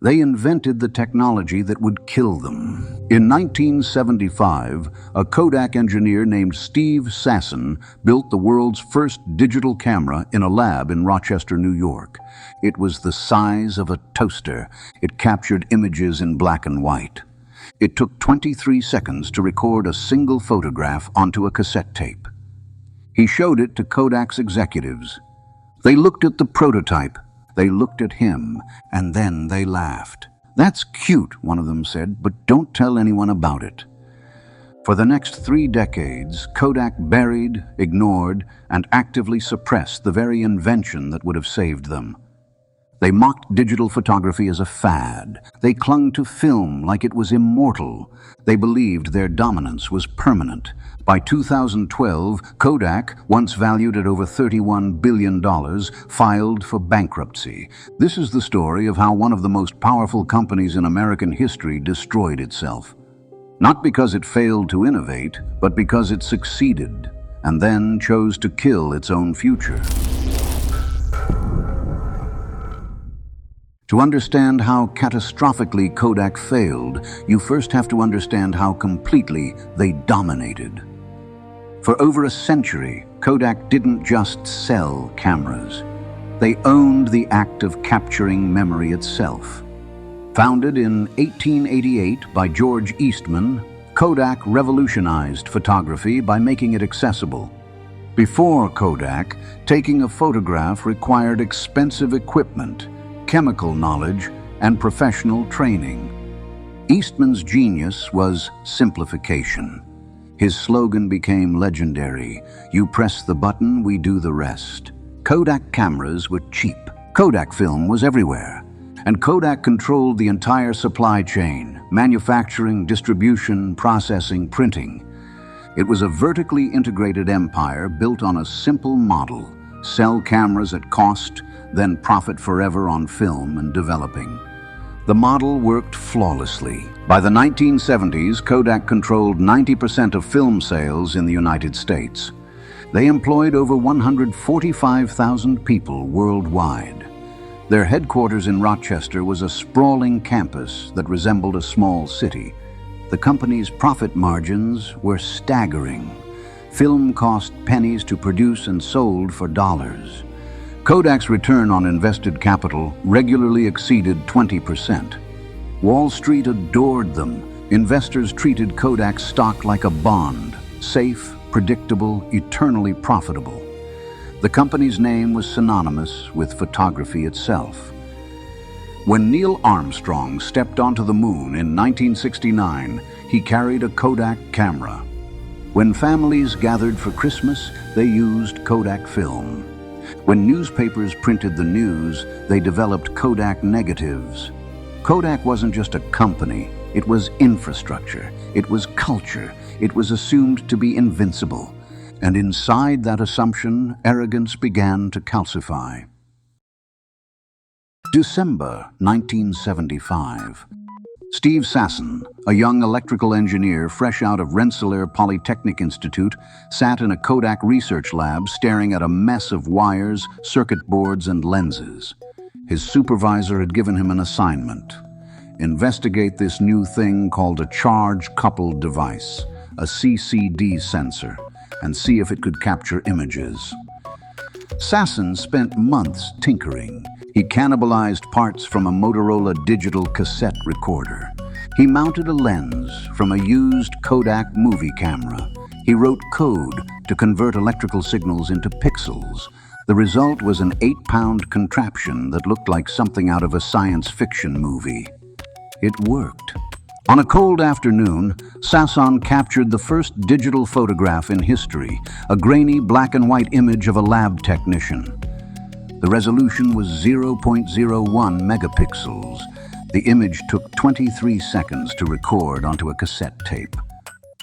They invented the technology that would kill them. In 1975, a Kodak engineer named Steve Sasson built the world's first digital camera in a lab in Rochester, New York. It was the size of a toaster. It captured images in black and white. It took 23 seconds to record a single photograph onto a cassette tape. He showed it to Kodak's executives. They looked at the prototype. They looked at him, and then they laughed. "That's cute," one of them said, "but don't tell anyone about it." For the next 3 decades, Kodak buried, ignored, and actively suppressed the very invention that would have saved them. They mocked digital photography as a fad. They clung to film like it was immortal. They believed their dominance was permanent. By 2012, Kodak, once valued at over $31 billion, filed for bankruptcy. This is the story of how one of the most powerful companies in American history destroyed itself. Not because it failed to innovate, but because it succeeded, and then chose to kill its own future. To understand how catastrophically Kodak failed, you first have to understand how completely they dominated. For over a century, Kodak didn't just sell cameras. They owned the act of capturing memory itself. Founded in 1888 by George Eastman, Kodak revolutionized photography by making it accessible. Before Kodak, taking a photograph required expensive equipment, chemical knowledge, and professional training. Eastman's genius was simplification. His slogan became legendary: "You press the button, we do the rest." Kodak cameras were cheap. Kodak film was everywhere. And Kodak controlled the entire supply chain: manufacturing, distribution, processing, printing. It was a vertically integrated empire built on a simple model: sell cameras at cost, then profit forever on film and developing. The model worked flawlessly. By the 1970s, Kodak controlled 90% of film sales in the United States. They employed over 145,000 people worldwide. Their headquarters in Rochester was a sprawling campus that resembled a small city. The company's profit margins were staggering. Film cost pennies to produce and sold for dollars. Kodak's return on invested capital regularly exceeded 20%. Wall Street adored them. Investors treated Kodak's stock like a bond: safe, predictable, eternally profitable. The company's name was synonymous with photography itself. When Neil Armstrong stepped onto the moon in 1969, he carried a Kodak camera. When families gathered for Christmas, they used Kodak film. When newspapers printed the news, they developed Kodak negatives. Kodak wasn't just a company, it was infrastructure, it was culture, it was assumed to be invincible. And inside that assumption, arrogance began to calcify. December 1975. Steve Sasson, a young electrical engineer fresh out of Rensselaer Polytechnic Institute, sat in a Kodak research lab staring at a mess of wires, circuit boards, and lenses. His supervisor had given him an assignment: investigate this new thing called a charge-coupled device, a CCD sensor, and see if it could capture images. Sasson spent months tinkering. He cannibalized parts from a Motorola digital cassette recorder. He mounted a lens from a used Kodak movie camera. He wrote code to convert electrical signals into pixels. The result was an 8-pound contraption that looked like something out of a science fiction movie. It worked. On a cold afternoon, Sasson captured the first digital photograph in history, a grainy black and white image of a lab technician. The resolution was 0.01 megapixels. The image took 23 seconds to record onto a cassette tape.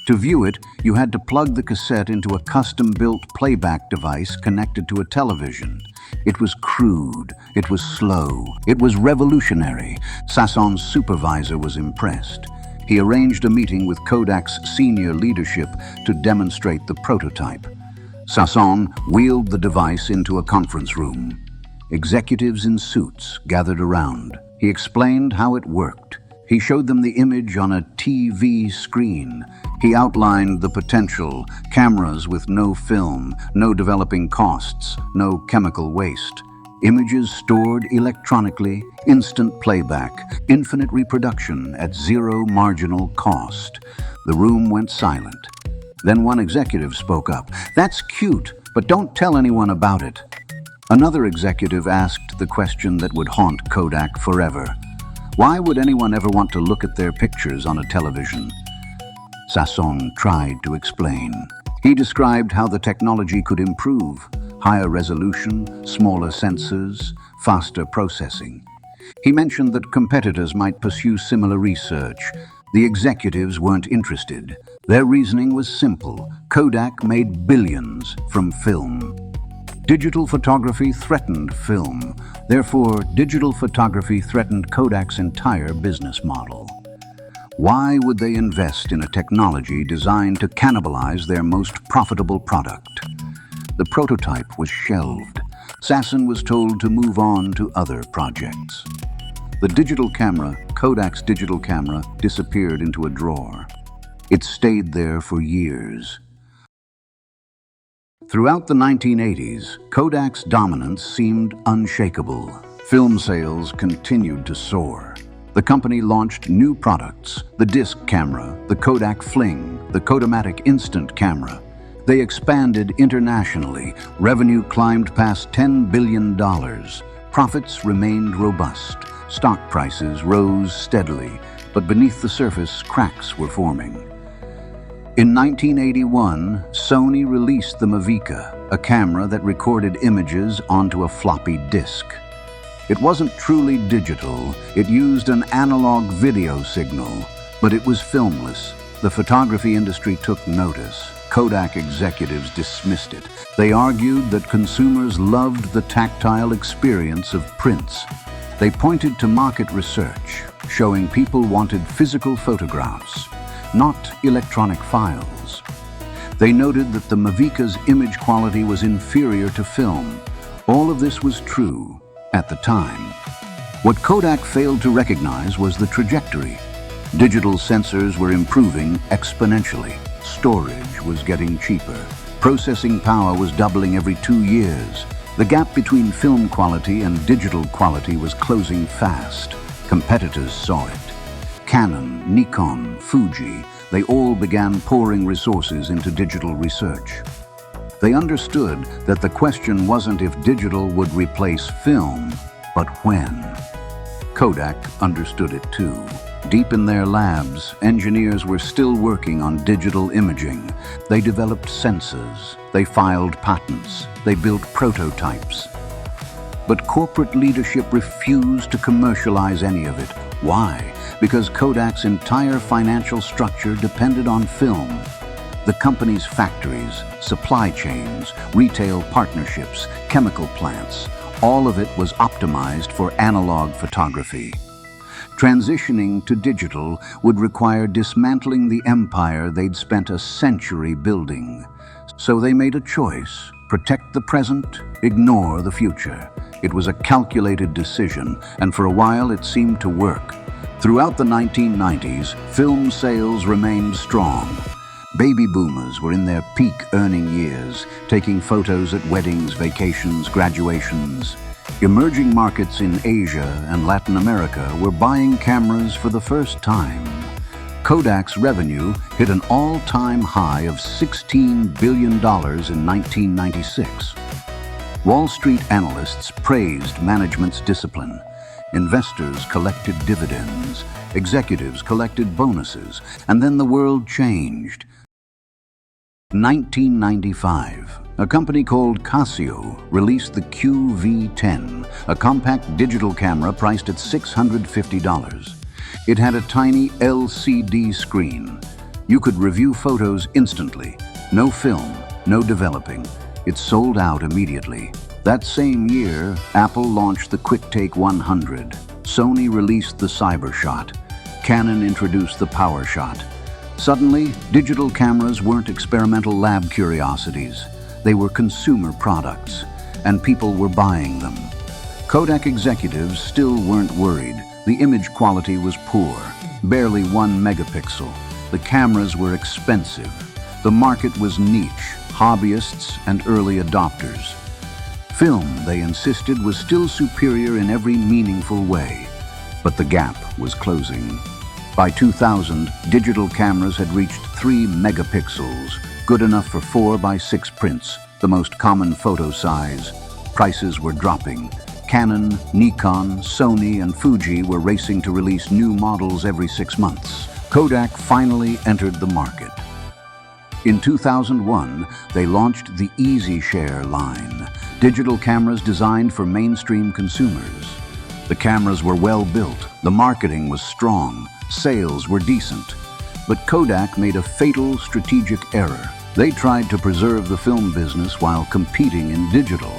To view it, you had to plug the cassette into a custom-built playback device connected to a television. It was crude, it was slow, it was revolutionary. Sasson's supervisor was impressed. He arranged a meeting with Kodak's senior leadership to demonstrate the prototype. Sasson wheeled the device into a conference room. Executives in suits gathered around. He explained how it worked. He showed them the image on a TV screen. He outlined the potential: cameras with no film, no developing costs, no chemical waste. Images stored electronically, instant playback, infinite reproduction at zero marginal cost. The room went silent. Then one executive spoke up. "That's cute, but don't tell anyone about it." Another executive asked the question that would haunt Kodak forever. Why would anyone ever want to look at their pictures on a television? Sasson tried to explain. He described how the technology could improve: higher resolution, smaller sensors, faster processing. He mentioned that competitors might pursue similar research. The executives weren't interested. Their reasoning was simple: Kodak made billions from film. Digital photography threatened film. Therefore, digital photography threatened Kodak's entire business model. Why would they invest in a technology designed to cannibalize their most profitable product? The prototype was shelved. Sasson was told to move on to other projects. The digital camera, Kodak's digital camera, disappeared into a drawer. It stayed there for years. Throughout the 1980s, Kodak's dominance seemed unshakable. Film sales continued to soar. The company launched new products: the disc camera, the Kodak Fling, the Kodamatic Instant Camera. They expanded internationally. Revenue climbed past $10 billion. Profits remained robust. Stock prices rose steadily, but beneath the surface, cracks were forming. In 1981, Sony released the Mavica, a camera that recorded images onto a floppy disk. It wasn't truly digital. It used an analog video signal, but it was filmless. The photography industry took notice. Kodak executives dismissed it. They argued that consumers loved the tactile experience of prints. They pointed to market research, showing people wanted physical photographs, not electronic files. They noted that the Mavica's image quality was inferior to film. All of this was true at the time. What Kodak failed to recognize was the trajectory. Digital sensors were improving exponentially. Storage was getting cheaper. Processing power was doubling every 2 years. The gap between film quality and digital quality was closing fast. Competitors saw it. Canon, Nikon, Fuji, they all began pouring resources into digital research. They understood that the question wasn't if digital would replace film, but when. Kodak understood it too. Deep in their labs, engineers were still working on digital imaging. They developed sensors, they filed patents, they built prototypes. But corporate leadership refused to commercialize any of it. Why? Because Kodak's entire financial structure depended on film. The company's factories, supply chains, retail partnerships, chemical plants, all of it was optimized for analog photography. Transitioning to digital would require dismantling the empire they'd spent a century building. So they made a choice: protect the present, ignore the future. It was a calculated decision, and for a while it seemed to work. Throughout the 1990s, film sales remained strong. Baby boomers were in their peak earning years, taking photos at weddings, vacations, graduations. Emerging markets in Asia and Latin America were buying cameras for the first time. Kodak's revenue hit an all-time high of $16 billion in 1996. Wall Street analysts praised management's discipline. Investors collected dividends, executives collected bonuses, and then the world changed. 1995, a company called Casio released the QV10, a compact digital camera priced at $650. It had a tiny LCD screen. You could review photos instantly. No film, no developing. It sold out immediately. That same year, Apple launched the QuickTake 100. Sony released the CyberShot. Canon introduced the PowerShot. Suddenly, digital cameras weren't experimental lab curiosities. They were consumer products, and people were buying them. Kodak executives still weren't worried. The image quality was poor, barely 1 megapixel. The cameras were expensive. The market was niche, hobbyists and early adopters. Film, they insisted, was still superior in every meaningful way, but the gap was closing. By 2000, digital cameras had reached 3 megapixels, good enough for 4 by 6 prints, the most common photo size. Prices were dropping. Canon, Nikon, Sony, and Fuji were racing to release new models every 6 months. Kodak finally entered the market. In 2001, they launched the EasyShare line, digital cameras designed for mainstream consumers. The cameras were well built, the marketing was strong, sales were decent. But Kodak made a fatal strategic error. They tried to preserve the film business while competing in digital.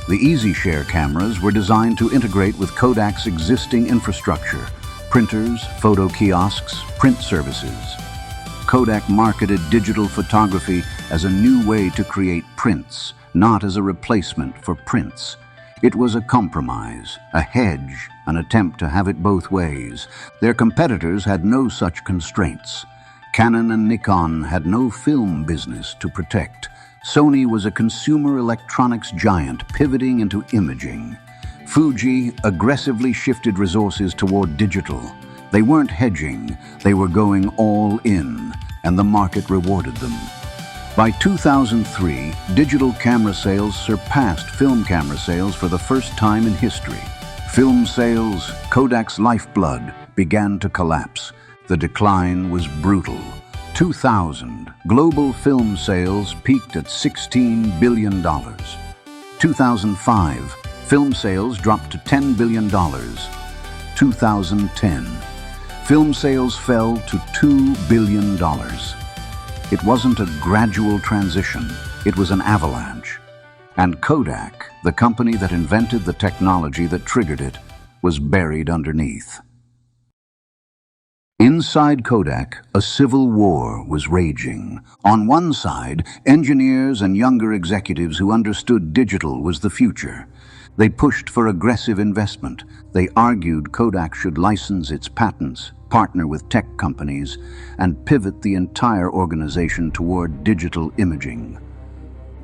The EasyShare cameras were designed to integrate with Kodak's existing infrastructure, printers, photo kiosks, print services. Kodak marketed digital photography as a new way to create prints, not as a replacement for prints. It was a compromise, a hedge, an attempt to have it both ways. Their competitors had no such constraints. Canon and Nikon had no film business to protect. Sony was a consumer electronics giant pivoting into imaging. Fuji aggressively shifted resources toward digital. They weren't hedging, they were going all in, and the market rewarded them. By 2003, digital camera sales surpassed film camera sales for the first time in history. Film sales, Kodak's lifeblood, began to collapse. The decline was brutal. 2000, global film sales peaked at $16 billion. 2005, film sales dropped to $10 billion. 2010, film sales fell to $2 billion. It wasn't a gradual transition, it was an avalanche. And Kodak, the company that invented the technology that triggered it, was buried underneath. Inside Kodak, a civil war was raging. On one side, engineers and younger executives who understood digital was the future. They pushed for aggressive investment. They argued Kodak should license its patents, partner with tech companies, and pivot the entire organization toward digital imaging.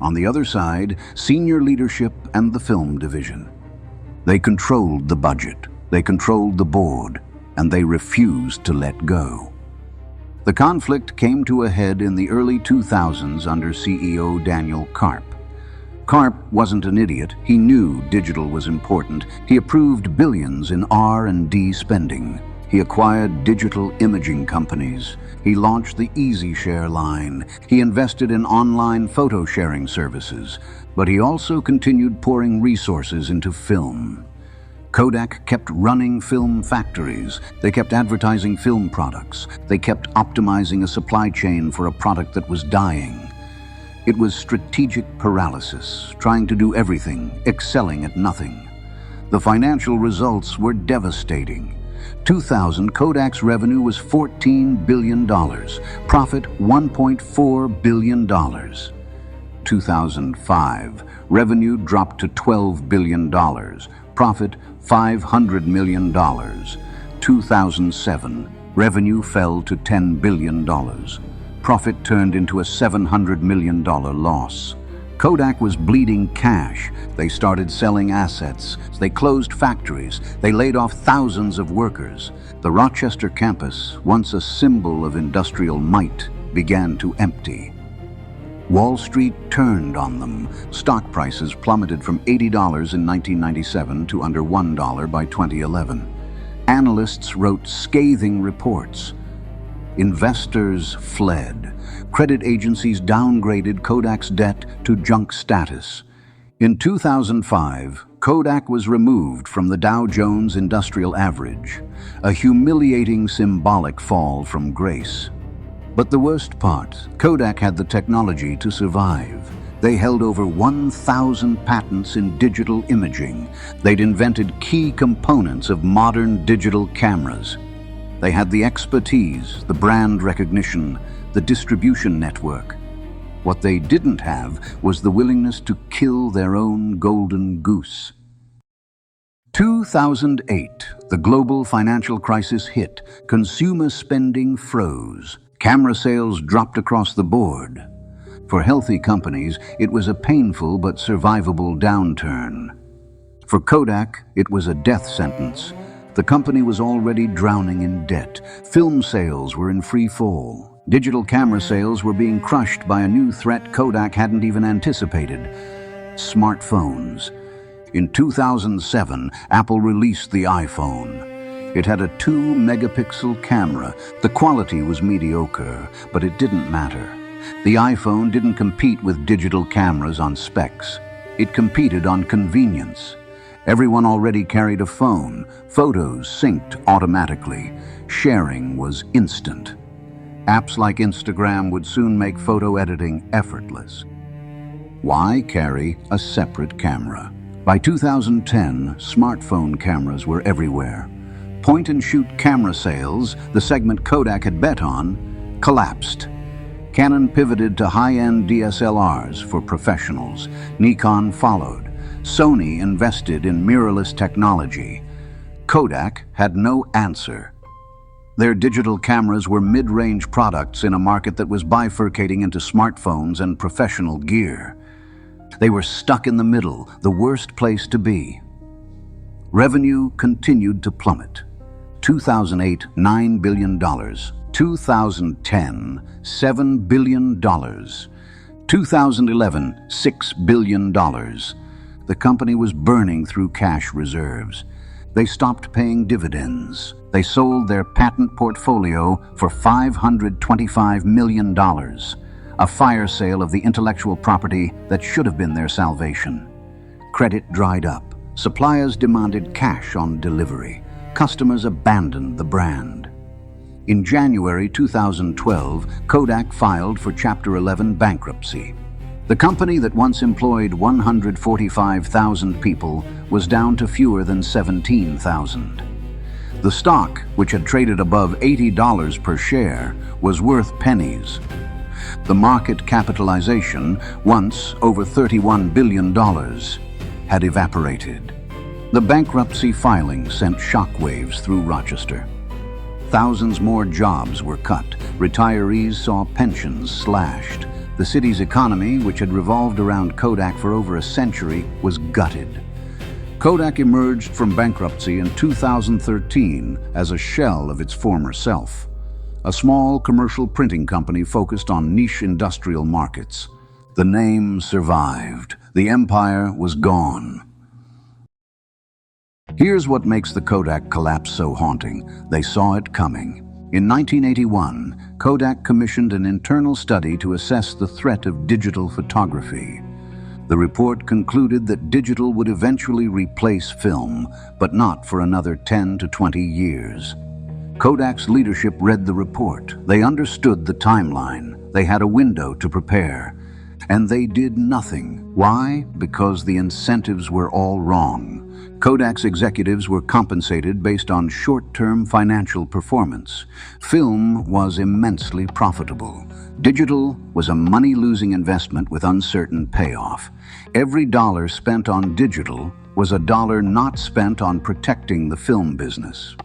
On the other side, senior leadership and the film division. They controlled the budget, they controlled the board, and they refused to let go. The conflict came to a head in the early 2000s under CEO Daniel Karp. Karp wasn't an idiot. He knew digital was important. He approved billions in R&D spending. He acquired digital imaging companies. He launched the EasyShare line. He invested in online photo sharing services. But he also continued pouring resources into film. Kodak kept running film factories. They kept advertising film products. They kept optimizing a supply chain for a product that was dying. It was strategic paralysis, trying to do everything, excelling at nothing. The financial results were devastating. 2000, Kodak's revenue was $14 billion, profit $1.4 billion. 2005, revenue dropped to $12 billion, profit $500 million. 2007, revenue fell to $10 billion. Profit turned into a $700 million loss. Kodak was bleeding cash. They started selling assets. They closed factories. They laid off thousands of workers. The Rochester campus, once a symbol of industrial might, began to empty. Wall Street turned on them. Stock prices plummeted from $80 in 1997 to under $1 by 2011. Analysts wrote scathing reports. Investors fled. Credit agencies downgraded Kodak's debt to junk status. In 2005, Kodak was removed from the Dow Jones Industrial Average, a humiliating symbolic fall from grace. But the worst part, Kodak had the technology to survive. They held over 1,000 patents in digital imaging. They'd invented key components of modern digital cameras. They had the expertise, the brand recognition, the distribution network. What they didn't have was the willingness to kill their own golden goose. 2008, the global financial crisis hit. Consumer spending froze. Camera sales dropped across the board. For healthy companies, it was a painful but survivable downturn. For Kodak, it was a death sentence. The company was already drowning in debt. Film sales were in free fall. Digital camera sales were being crushed by a new threat Kodak hadn't even anticipated: smartphones. In 2007, Apple released the iPhone. It had a 2-megapixel camera. The quality was mediocre, but it didn't matter. The iPhone didn't compete with digital cameras on specs. It competed on convenience. Everyone already carried a phone. Photos synced automatically. Sharing was instant. Apps like Instagram would soon make photo editing effortless. Why carry a separate camera? By 2010, smartphone cameras were everywhere. Point-and-shoot camera sales, the segment Kodak had bet on, collapsed. Canon pivoted to high-end DSLRs for professionals. Nikon followed. Sony invested in mirrorless technology. Kodak had no answer. Their digital cameras were mid-range products in a market that was bifurcating into smartphones and professional gear. They were stuck in the middle, the worst place to be. Revenue continued to plummet. 2008, $9 billion. 2010, $7 billion. 2011, $6 billion. The company was burning through cash reserves. They stopped paying dividends. They sold their patent portfolio for $525 million, a fire sale of the intellectual property that should have been their salvation. Credit dried up. Suppliers demanded cash on delivery. Customers abandoned the brand. In January 2012, Kodak filed for Chapter 11 bankruptcy. The company that once employed 145,000 people was down to fewer than 17,000. The stock, which had traded above $80 per share, was worth pennies. The market capitalization, once over $31 billion, had evaporated. The bankruptcy filing sent shockwaves through Rochester. Thousands more jobs were cut. Retirees saw pensions slashed. The city's economy, which had revolved around Kodak for over a century, was gutted. Kodak emerged from bankruptcy in 2013 as a shell of its former self. A small commercial printing company focused on niche industrial markets. The name survived. The empire was gone. Here's what makes the Kodak collapse so haunting. They saw it coming. In 1981, Kodak commissioned an internal study to assess the threat of digital photography. The report concluded that digital would eventually replace film, but not for another 10 to 20 years. Kodak's leadership read the report. They understood the timeline. They had a window to prepare. And they did nothing. Why? Because the incentives were all wrong. Kodak's executives were compensated based on short-term financial performance. Film was immensely profitable. Digital was a money-losing investment with uncertain payoff. Every dollar spent on digital was a dollar not spent on protecting the film business.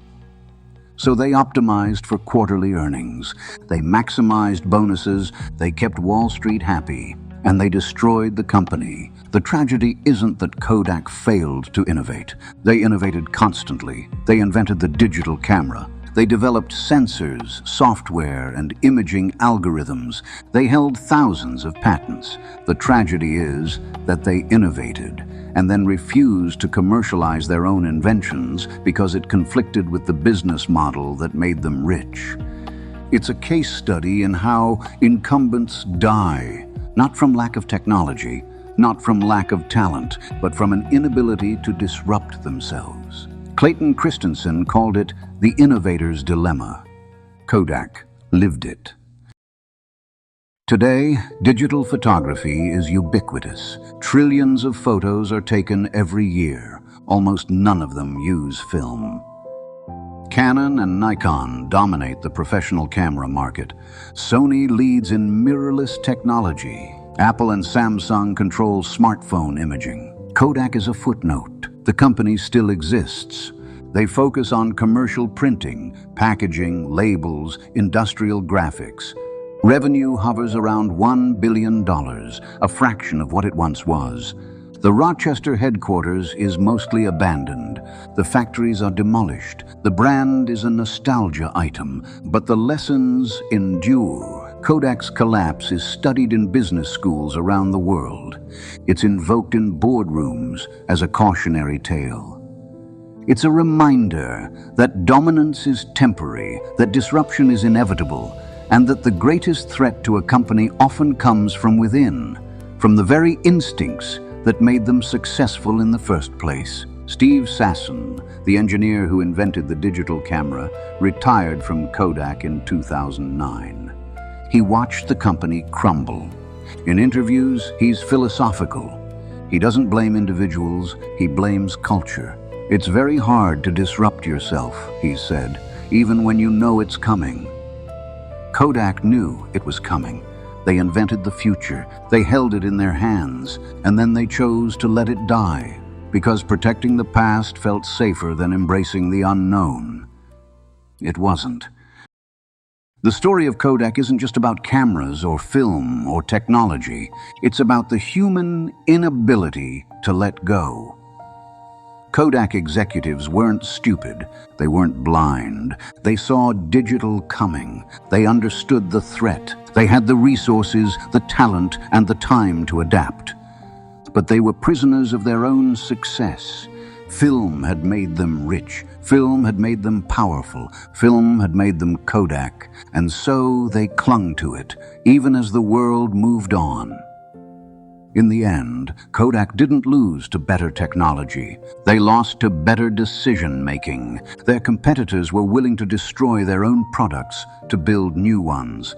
So they optimized for quarterly earnings. They maximized bonuses. They kept Wall Street happy. And they destroyed the company. The tragedy isn't that Kodak failed to innovate. They innovated constantly. They invented the digital camera. They developed sensors, software, and imaging algorithms. They held thousands of patents. The tragedy is that they innovated and then refused to commercialize their own inventions because it conflicted with the business model that made them rich. It's a case study in how incumbents die. Not from lack of technology, not from lack of talent, but from an inability to disrupt themselves. Clayton Christensen called it the innovator's dilemma. Kodak lived it. Today, digital photography is ubiquitous. Trillions of photos are taken every year. Almost none of them use film. Canon and Nikon dominate the professional camera market. Sony leads in mirrorless technology. Apple and Samsung control smartphone imaging. Kodak is a footnote. The company still exists. They focus on commercial printing, packaging, labels, industrial graphics. Revenue hovers around $1 billion, a fraction of what it once was. The Rochester headquarters is mostly abandoned. The factories are demolished. The brand is a nostalgia item, but the lessons endure. Kodak's collapse is studied in business schools around the world. It's invoked in boardrooms as a cautionary tale. It's a reminder that dominance is temporary, that disruption is inevitable, and that the greatest threat to a company often comes from within, from the very instincts that made them successful in the first place. Steve Sasson, the engineer who invented the digital camera, retired from Kodak in 2009. He watched the company crumble. In interviews, he's philosophical. He doesn't blame individuals, he blames culture. It's very hard to disrupt yourself, he said, even when you know it's coming. Kodak knew it was coming. They invented the future, they held it in their hands, and then they chose to let it die, because protecting the past felt safer than embracing the unknown. It wasn't. The story of Kodak isn't just about cameras or film or technology. It's about the human inability to let go. Kodak executives weren't stupid. They weren't blind. They saw digital coming. They understood the threat. They had the resources, the talent, and the time to adapt. But they were prisoners of their own success. Film had made them rich. Film had made them powerful. Film had made them Kodak. And so they clung to it, even as the world moved on. In the end, Kodak didn't lose to better technology. They lost to better decision-making. Their competitors were willing to destroy their own products to build new ones.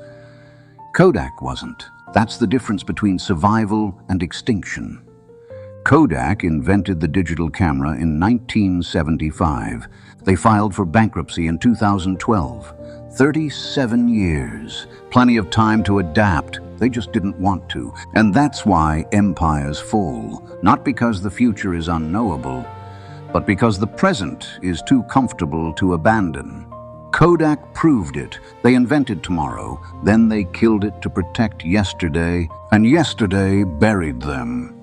Kodak wasn't. That's the difference between survival and extinction. Kodak invented the digital camera in 1975. They filed for bankruptcy in 2012. 37 years. Plenty of time to adapt. They just didn't want to. And that's why empires fall. Not because the future is unknowable, but because the present is too comfortable to abandon. Kodak proved it. They invented tomorrow, then they killed it to protect yesterday, and yesterday buried them.